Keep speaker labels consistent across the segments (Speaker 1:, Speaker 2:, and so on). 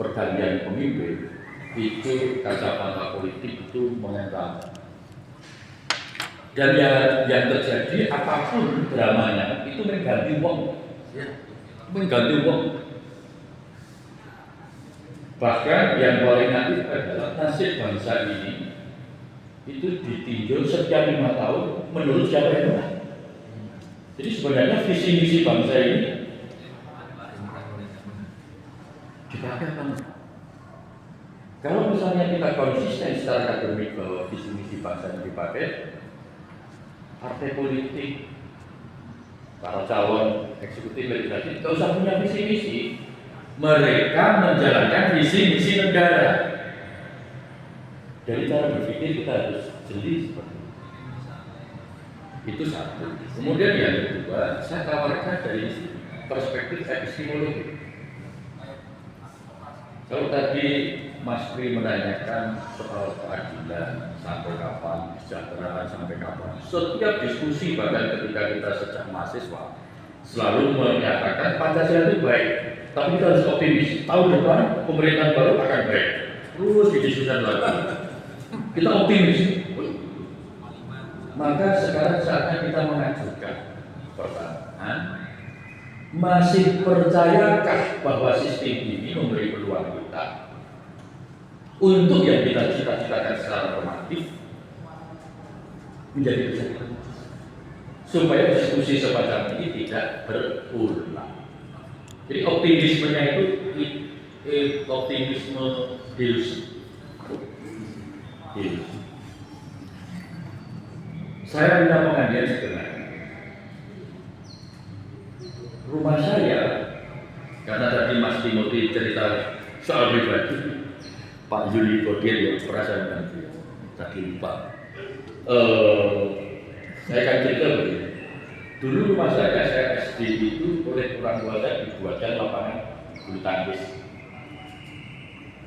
Speaker 1: pergantian pemimpin itu kacamata politik itu mengental. Dan yang terjadi apapun dramanya itu mengganti uang, mengganti uang. Bahkan yang paling naif adalah nasib bangsa ini itu ditinjau setiap 5 tahun menurut siapa yang menang. Jadi sebenarnya visi misi bangsa ini dipakai apa enggak? Kalau misalnya kita konsisten secara akademik bahwa visi misi bangsa ini dipakai, partai politik, para calon eksekutif legislatif tidak usah punya visi misi, mereka menjalankan visi misi negara. Dari cara berpikir kita harus jeli seperti itu satu. Kemudian yang kedua, saya tawarkan dari perspektif epistemologi. Kalau tadi Mas Pri menanyakan soal keadilan sampai kapan, kesejahteraan sampai kapan, setiap diskusi bahkan ketika kita sejak mahasiswa selalu menyatakan Pancasila itu baik, tapi kita harus optimis. Tahun depan pemerintahan baru akan baik. Terus didiskusikan lagi. Kita optimis. Maka sekarang saatnya kita mengajukan pertanyaan, masih percayakah bahwa sistem ini memberi peluang kita untuk yang kita cita-citakan secara normatif menjadi kesehatan, supaya diskusi semacam ini tidak berulang. Jadi optimismenya itu optimisme delusi. Saya punya pengajian sebenarnya. Rumah saya, karena tadi Mas Timothy cerita soal pribadi, Pak Yuli Kodir yang pernah saya bantu, tadi lupa. Saya akan cerita begini. Dulu rumah saya SD itu oleh orang tua saya dibuatkan lapangan bulu tangkis.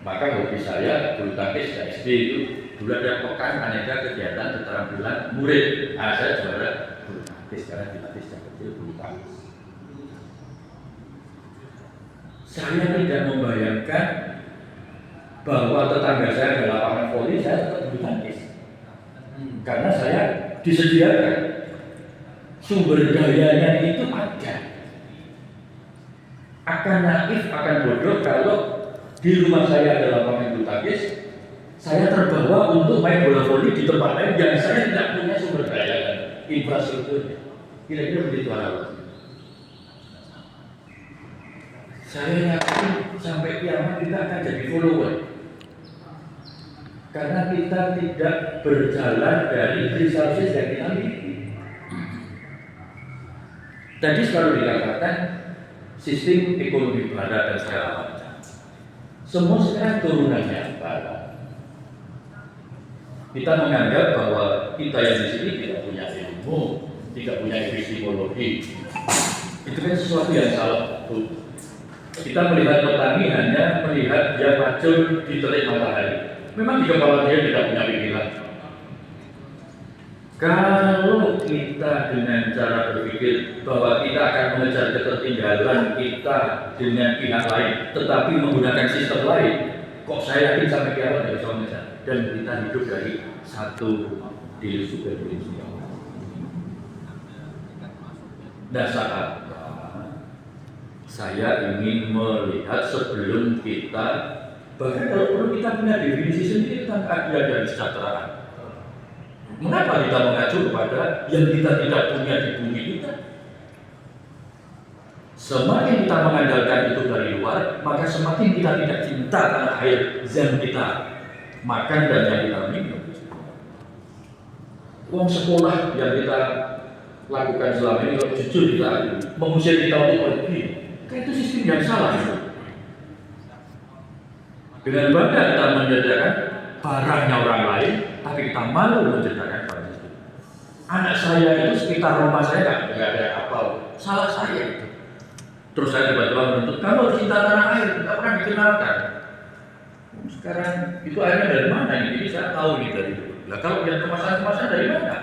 Speaker 1: Maka hobi saya bulu tangkis SD itu dulu ada pekan aneka kegiatan keterampilan murid. Saya juara bulu tangkis karena dilatih sejak kecil bulu tangkis. Saya tidak membayangkan bahwa tetangga saya ada lapangan voli, saya tetap bulu tangkis. Karena saya disediakan sumber dayanya itu ada. Akan naif, akan bodoh kalau di rumah saya ada lapangan bulu tangkis, saya terbawa untuk main bola voli di tempat lain yang saya tidak punya sumber daya dan infrastrukturnya. Kira-kira begitu hal. Saya yakin sampai kiamat kita akan jadi follower, karena kita tidak berjalan dari resources yang kita miliki. Tadi selalu dikatakan sistem ekonomi barat dan segala macam. Semua sekarang turunannya barat. Kita menganggap bahwa kita yang di sini tidak punya ilmu, tidak punya epistemologi. Itu kan sesuatu yang salah. Kita melihat petani hanya melihat dia macul di terik matahari. Memang di kepala dia tidak punya pikiran. Kalau kita dengan cara berpikir bahwa kita akan mengejar ketertinggalan kita dengan pihak lain, tetapi menggunakan sistem lain, kok saya yakin sampai kiamat tidak bisa mengejar. Dan kita hidup dari satu delusi ke delusi. Nah, saat saya ingin melihat sebelum kita, bahkan kalau perlu kita punya definisi sendiri tentang keadilan dan kesejahteraan. Mengapa kita mengacu kepada yang kita tidak punya di bumi kita? Semakin kita mengandalkan itu dari luar, maka semakin kita tidak cinta tanah air yang kita makan dan yang kita minum. Uang sekolah yang kita lakukan selama ini, kalau jujur kita mengusir kita untuk pergi, kan itu sistem yang salah. Dengan bangga kita menyediakan barangnya orang lain, tapi kita malu menciptakan barang itu. Anak saya itu sekitar rumah saya nggak ada apa, salah saya itu. Terus saya tiba-tiba menuntut, kamu harus cinta tanah air, tidak pernah dikenalkan. Sekarang itu airnya dari mana ini? Jadi saya tahu ini dari dulu. Nah kalau lihat kemasan-kemasan dari mana?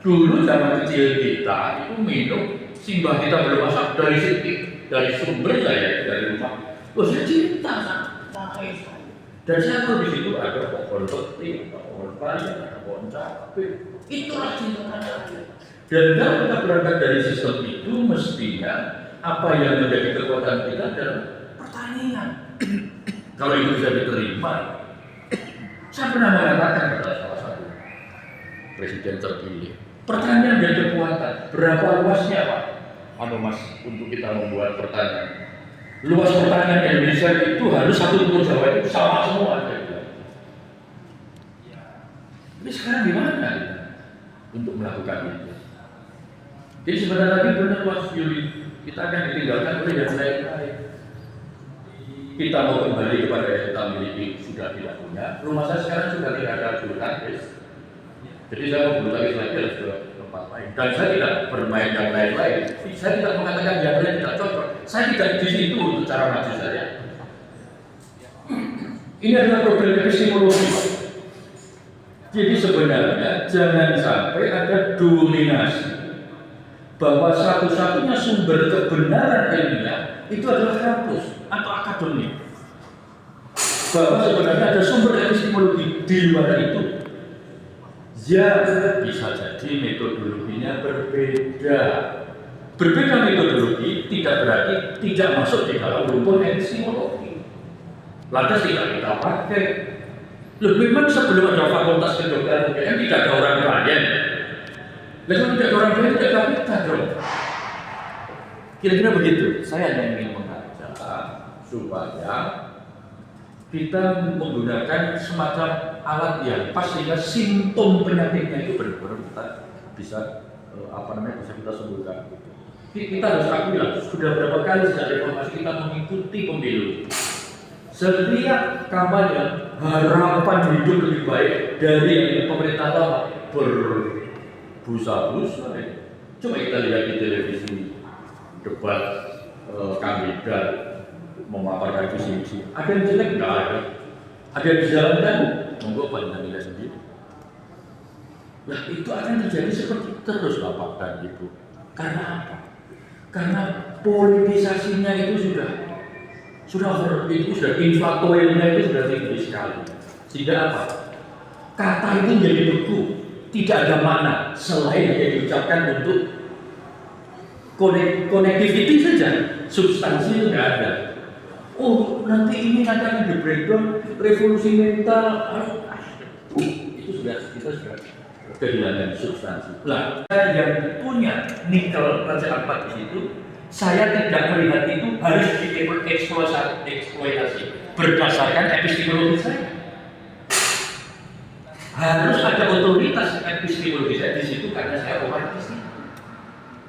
Speaker 1: Dulu zaman kecil kita itu minum, simbah kita belum masak dari sumber saya dari rumah. Loh saya cinta sama Dan saya tahu di situ ada pohon peti, ada pohon pali, ada pohon cabai. Itulah cinta rakyat. Dan kalau kita berangkat dari sistem itu, mestinya apa yang menjadi kekuatan kita adalah pertanian. Kalau itu bisa diterima, saya pernah mengatakan kepada salah satu presiden terpilih, pertanian dan kekuatan, berapa luasnya Pak? Mas, untuk kita membuat pertanian. Luas pertanian Indonesia itu harus satu pulau Jawa itu sama semua. Tapi sekarang gimana untuk melakukan itu? Jadi sebentar lagi benar Mas Yuli, kita akan ditinggalkan oleh yang lain-lain. Kita mau kembali kepada yang kita miliki sudah tidak punya. Rumah saya sekarang sudah tidak ada bulu tangkis. Jadi saya mau bulu tangkis lagi harus ke tempat lain. Dan saya tidak bermain yang lain-lain. Saya tidak mengatakan yang lain tidak cocok. Saya tidak di situ untuk cara maju saya. Ini adalah problem epistemologi. Jadi sebenarnya jangan sampai ada dominasi bahwa satu-satunya sumber kebenaran ilmiah itu adalah kampus atau akademik. Bahwa sebenarnya ada sumber epistemologi di luar itu. Ya, bisa jadi metodologinya berbeda. Berbeda metodologi tidak berarti tidak masuk di dalam rumpun epistemologi. Lantas tidak kita pakai. Loh, memang sebelum ada fakultas kedokteran UGM tidak ada orang klien. Lalu tidak ada orang klien tidak kita dong. Kira-kira begitu. Saya hanya ingin mengajak supaya kita menggunakan semacam alat yang pas sehingga simptom penyakitnya itu benar-benar kita bisa bisa kita sembuhkan. Kita harus akui lah, sudah berapa kali sejak reformasi kita mengikuti pemilu. Setiap kampanye harapan hidup lebih baik dari yang pemerintah lama berbusa-busa. Coba kita lihat di televisi debat kandidat memaparkan visi misi. Ada yang jelek? Tidak ada. Ada yang dijalankan? Monggo Pak nilai sendiri. Nah itu akan terjadi seperti terus Bapak dan Ibu. Karena apa? Karena politisasinya itu sudah inflatoilnya itu sudah tinggi sekali. Sehingga apa? Kata itu menjadi beku, tidak ada makna selain hanya diucapkan untuk connectivity saja, substansi itu tidak ada. Oh nanti ini akan di breakdown revolusi mental, itu kita sudah kehilangan substansi. Lah, saya yang punya nikel Raja Ampat di situ, saya tidak melihat itu harus dieksploitasi berdasarkan epistemologi saya. Harus ada otoritas epistemologi saya di situ karena saya orang Kristen.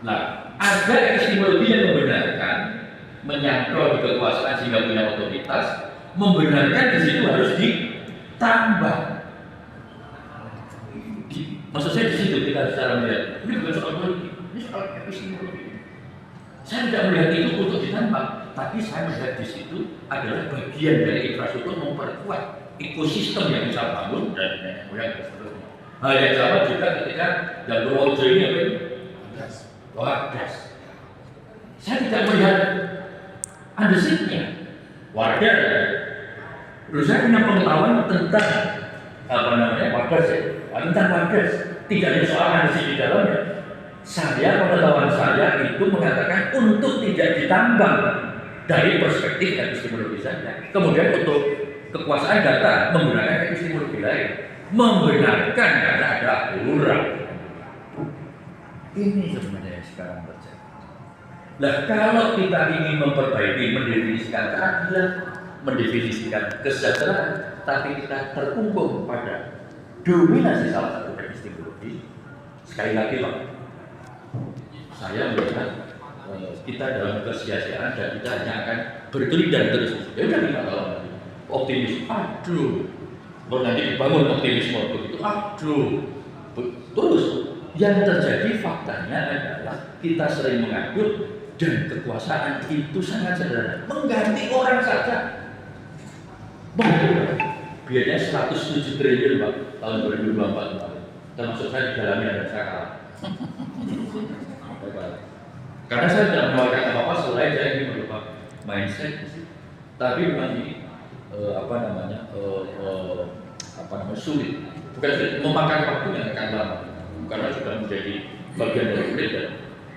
Speaker 1: Nah, ada epistemologi yang membenarkan menyangkal di kekuasaan sehingga punya otoritas, membenarkan di situ harus ditambah. Maksud saya di situ kita secara melihat ini bukan soal politik, ini soal epistemologi. Saya tidak melihat itu untuk ditambah, tapi saya melihat di situ adalah bagian dari infrastruktur memperkuat ekosistem yang bisa bangun dan nenek moyang dan seterusnya. Hal yang sama juga ketika dan Purworejo ini apa ini? Gas. Saya tidak melihat andesitnya warga. Lalu saya punya pengetahuan tentang wadas ya, tentang wadas. Tidak ada soal andesit di dalamnya. Pengetahuan saya itu mengatakan untuk tidak ditambang dari perspektif epistemologi saja. Kemudian untuk kekuasaan data menggunakan epistemologi lain, membenarkan karena ada aturan. Ini sebenarnya sekarang terjadi. Nah, kalau kita ingin memperbaiki, mendefinisikan keadilan, mendefinisikan kesejahteraan, tapi kita terkungkung pada dominasi salah satu epistemologi, sekali lagi Pak, saya melihat kita dalam kesia-siaan dan kita hanya akan berkelindan terus. Ya udah 5 tahun lagi, optimis, aduh, nanti dibangun optimisme begitu, aduh, terus. Yang terjadi faktanya adalah kita sering mengaduk dan kekuasaan itu sangat sederhana, mengganti orang saja. Biayanya 107 triliun Pak tahun 2024 kemarin. Termasuk saya di dalamnya dan saya kalah. Karena saya tidak menawarkan apa-apa selain saya ingin merubah mindset. Tapi memang ini sulit, bukan sulit, memakan waktu yang akan lama karena sudah menjadi bagian dari kulit dan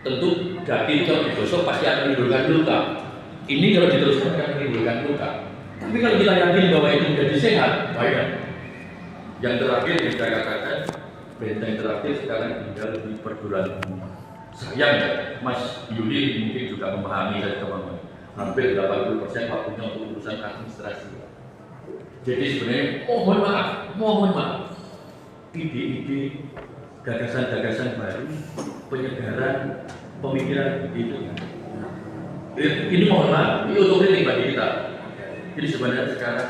Speaker 1: tentu daging kalau digosok pasti akan menimbulkan luka. Ini kalau diteruskan akan menimbulkan luka. Tapi kalau kita yakin bahwa itu menjadi sehat, baik. Yang terakhir yang saya katakan, benteng terakhir sekarang tinggal di perguruan tinggi. Sayang ya, Mas Yuli mungkin juga memahami dan teman-teman. Hampir 80% waktunya untuk urusan administrasi. Jadi sebenarnya mohon maaf, ide-ide, gagasan-gagasan baru, penyegaran, pemikiran begitu. Ini mohon maaf, ini untuk kritik bagi kita. Jadi sebenarnya sekarang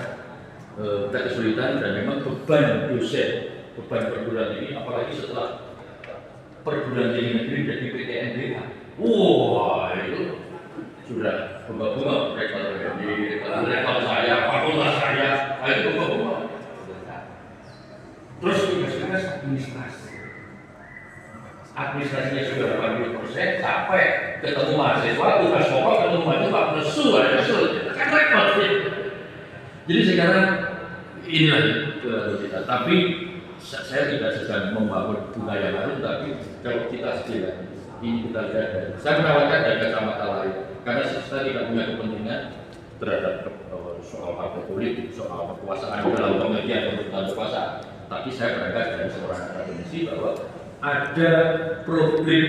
Speaker 1: kita kesulitan dan memang beban dosen, beban perguruan tinggi, apalagi setelah perguruan tinggi negeri jadi PTNBH. Wah itu sudah bunga-bunga rektor saya, fakultas saya, itu bunga-bunga. Terus tugas-tugas administrasinya sudah 80%, sampai ketemu mahasiswa, tugas pokok ketemu mahasiswa, nesu, kan repot. Jadi sekarang inilah kita. Tapi saya tidak sedang membangun budaya baru, tapi kalau kita sedang ini kita lihat dari saya menawarkan dari kacamata lain, karena saya tidak punya kepentingan terhadap soal partai politik, soal kekuasaan dalam pengertian pemerintahan kekuasaan. Tapi saya berangkat dari seorang akademisi bahwa ada problem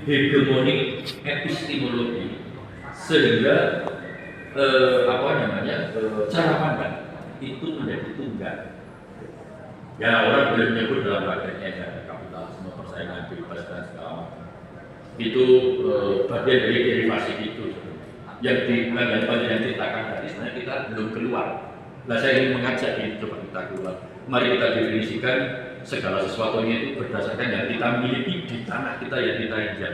Speaker 1: hegemonik epistemologi sehingga cara pandang itu menjadi tunggal. Ya orang boleh menyebut dalam prakteknya ya, kapitalisme, persaingan, bebas dan segala macam. Itu bagian dari derivasi itu. Yang diceritakan tadi sebenarnya kita belum keluar. Nah saya ingin mengajak ini coba kita keluar. Mari kita definisikan segala sesuatunya itu berdasarkan yang kita miliki di tanah kita yang kita injak.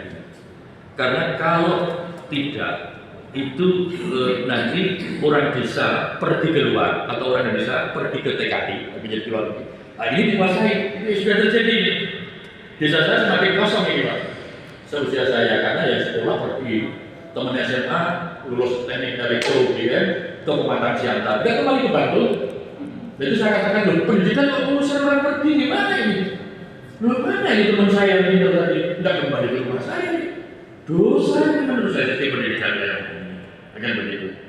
Speaker 1: Karena kalau tidak itu nanti orang desa pergi keluar atau orang desa pergi ke TKI menjadi keluar. Nah ini dikuasai, ini sudah terjadi ini. Desa saya semakin kosong ini Pak. Seusia saya karena ya sekolah pergi teman SMA lulus teknik elektro UGM ke Pematang Siantar, dia kembali ke Bandung. Jadi saya katakan loh pendidikan kok urusan orang pergi gimana ini? Loh mana ini teman saya yang pintar tadi tidak kembali ke rumah saya ini? Dosa ini menurut saya pendidikan yang begitu.